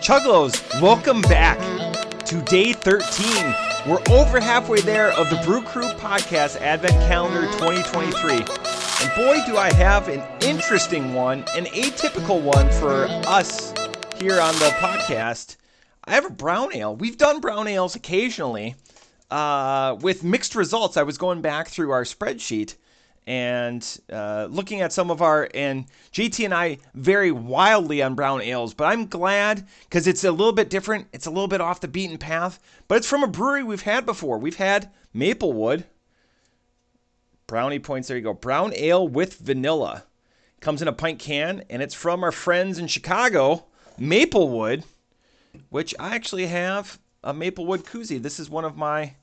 Chuggalos, welcome back to day 13. We're over halfway there of the Brew Crew Podcast Advent Calendar 2023. And boy, do I have an interesting one, an atypical one for us here on the podcast. I have a brown ale. We've done brown ales occasionally with mixed results. I was going back through our spreadsheet and looking at some of and JT and I vary wildly on brown ales, but I'm glad because it's a little bit different. It's a little bit off the beaten path, but it's from a brewery we've had before. We've had Maplewood. Brownie points, there you go. Brown ale with vanilla. Comes in a pint can, and it's from our friends in Chicago, Maplewood, which I actually have a Maplewood koozie. This is one of my,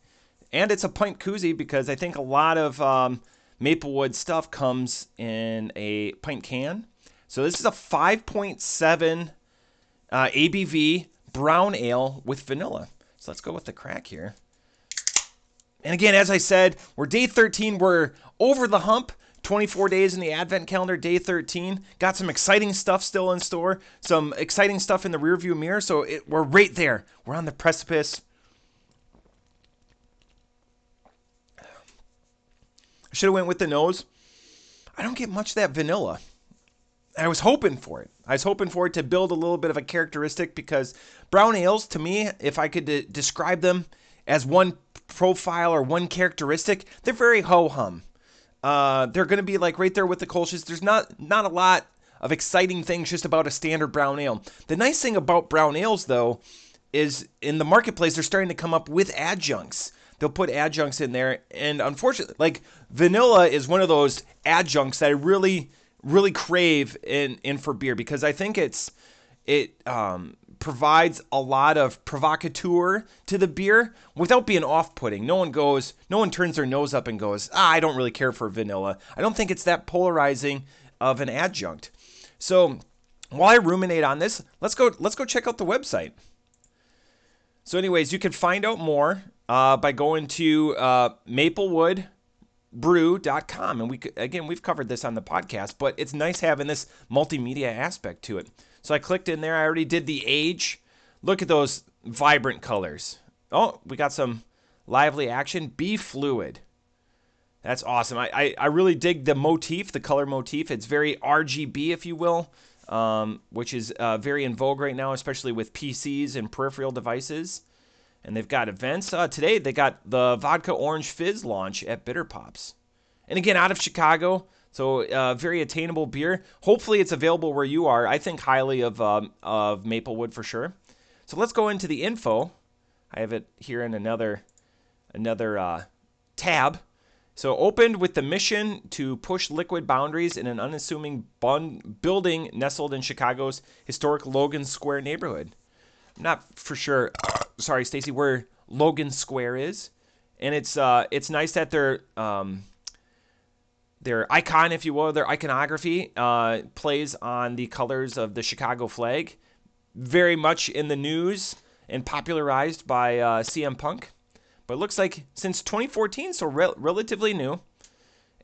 and it's a pint koozie because I think a lot of Maplewood stuff comes in a pint can. So this is a 5.7 ABV brown ale with vanilla. So let's go with the crack here. And again, as I said, we're day 13. We're over the hump. 24 days in the Advent calendar, day 13. Got some exciting stuff still in store. Some exciting stuff in the rearview mirror. So we're right there. We're on the precipice. I should have went with the nose. I don't get much of that vanilla. I was hoping for it. I was hoping for it to build a little bit of a characteristic because brown ales, to me, if I could describe them as one profile or one characteristic, they're very ho-hum. They're going to be like right there with the Kolsch's. There's not a lot of exciting things just about a standard brown ale. The nice thing about brown ales, though, is in the marketplace, they're starting to come up with adjuncts. They'll put adjuncts in there, and unfortunately, like vanilla is one of those adjuncts that I really, really crave in for beer because I think it provides a lot of provocateur to the beer without being off-putting. No one turns their nose up and goes, I don't really care for vanilla. I don't think it's that polarizing of an adjunct. So while I ruminate on this, let's go check out the website. So anyways, you can find out more by going to maplewoodbrew.com. And we've covered this on the podcast, but it's nice having this multimedia aspect to it. So I clicked in there. I already did the age. Look at those vibrant colors. Oh, we got some lively action. Be fluid. That's awesome. I really dig the motif, the color motif. It's very RGB, if you will, which is very in vogue right now, especially with PCs and peripheral devices. And they've got events. Today they got the Vodka Orange Fizz launch at Bitter Pops. And again, out of Chicago. So very attainable beer. Hopefully it's available where you are. I think highly of Maplewood for sure. So let's go into the info. I have it here in another tab. So opened with the mission to push liquid boundaries in an unassuming building nestled in Chicago's historic Logan Square neighborhood. I'm not for sure, sorry Stacy, where Logan Square is. And it's nice that their icon, if you will, their iconography plays on the colors of the Chicago flag. Very much in the news and popularized by CM Punk. But it looks like since 2014, so relatively new.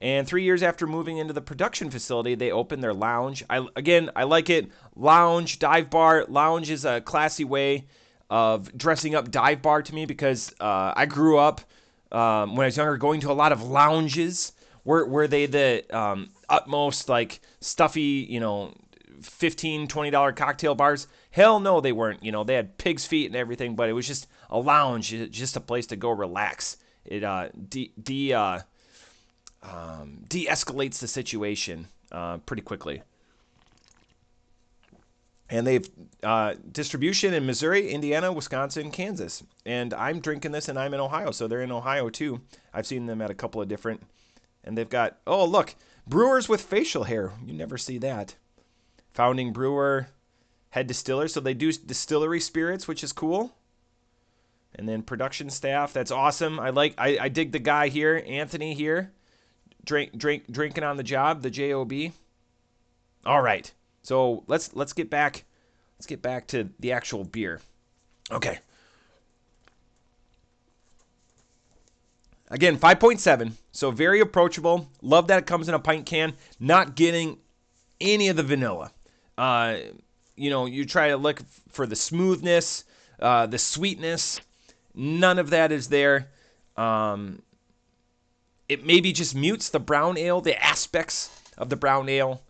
And 3 years after moving into the production facility, they opened their lounge. I like it. Lounge, dive bar. Lounge is a classy way of dressing up dive bar to me because I grew up when I was younger going to a lot of lounges. Were they the utmost like stuffy, $15, $20 cocktail bars? Hell no, they weren't. They had pig's feet and everything, but it was just a lounge, just a place to go relax. It de-escalates the situation pretty quickly. And they've distribution in Missouri, Indiana, Wisconsin, Kansas. And I'm drinking this, and I'm in Ohio, so they're in Ohio too. I've seen them at a couple of different. And they've got, oh, look, brewers with facial hair. You never see that. Founding brewer, head distiller. So they do distillery spirits, which is cool. And then production staff. That's awesome. I dig the guy here, Anthony here, drinking on the job, the JOB. All right. So let's get back. Let's get back to the actual beer. Okay. Again, 5.7, so very approachable. Love that it comes in a pint can. Not getting any of the vanilla. you try to look for the smoothness, the sweetness. None of that is there. It maybe just mutes the brown ale, the aspects of the brown ale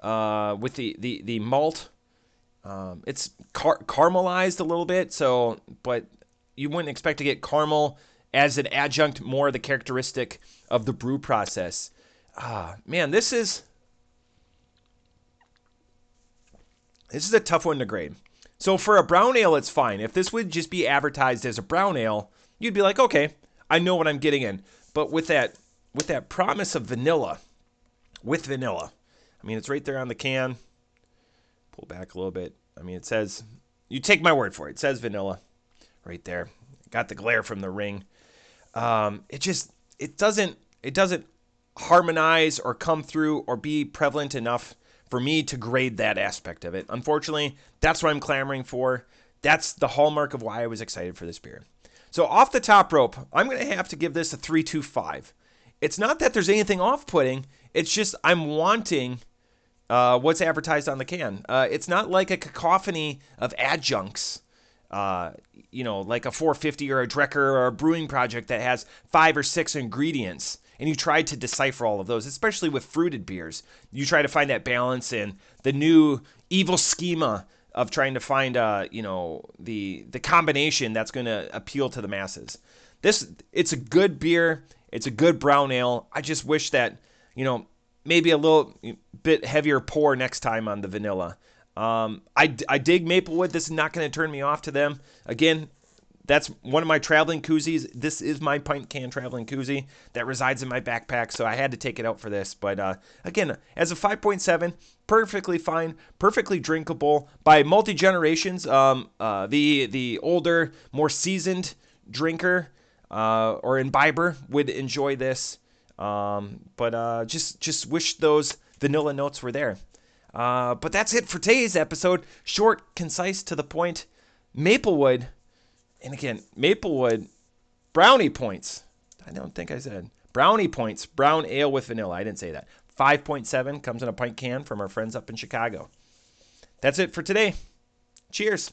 with the malt. It's caramelized a little bit, but you wouldn't expect to get caramel as an adjunct, more the characteristic of the brew process. Man, this is a tough one to grade. So for a brown ale, it's fine. If this would just be advertised as a brown ale, you'd be like, okay, I know what I'm getting in. But with that promise of vanilla, I mean, it's right there on the can. Pull back a little bit. I mean, it says, you take my word for it. It says vanilla right there. Got the glare from the ring. It doesn't harmonize or come through or be prevalent enough for me to grade that aspect of it. Unfortunately, that's what I'm clamoring for. That's the hallmark of why I was excited for this beer. So off the top rope, I'm going to have to give this a 3.25. It's not that there's anything off-putting. It's just I'm wanting what's advertised on the can. It's not like a cacophony of adjuncts, like a 450 or a Drecker or a brewing project that has 5 or 6 ingredients. And you try to decipher all of those, especially with fruited beers. You try to find that balance in the new evil schema of trying to find, the combination that's going to appeal to the masses. It's a good beer. It's a good brown ale. I just wish that, maybe a little bit heavier pour next time on the vanilla. I dig Maplewood. This is not going to turn me off to them. Again, that's one of my traveling koozies. This is my pint can traveling koozie that resides in my backpack, so I had to take it out for this. But again, as a 5.7, perfectly fine, perfectly drinkable by multi-generations. The older, more seasoned drinker or imbiber would enjoy this. But just wish those vanilla notes were there. But that's it for today's episode. Short, concise, to the point. Maplewood. And again, Maplewood, brownie points. I don't think I said. Brownie points, brown ale with vanilla. I didn't say that. 5.7 comes in a pint can from our friends up in Chicago. That's it for today. Cheers.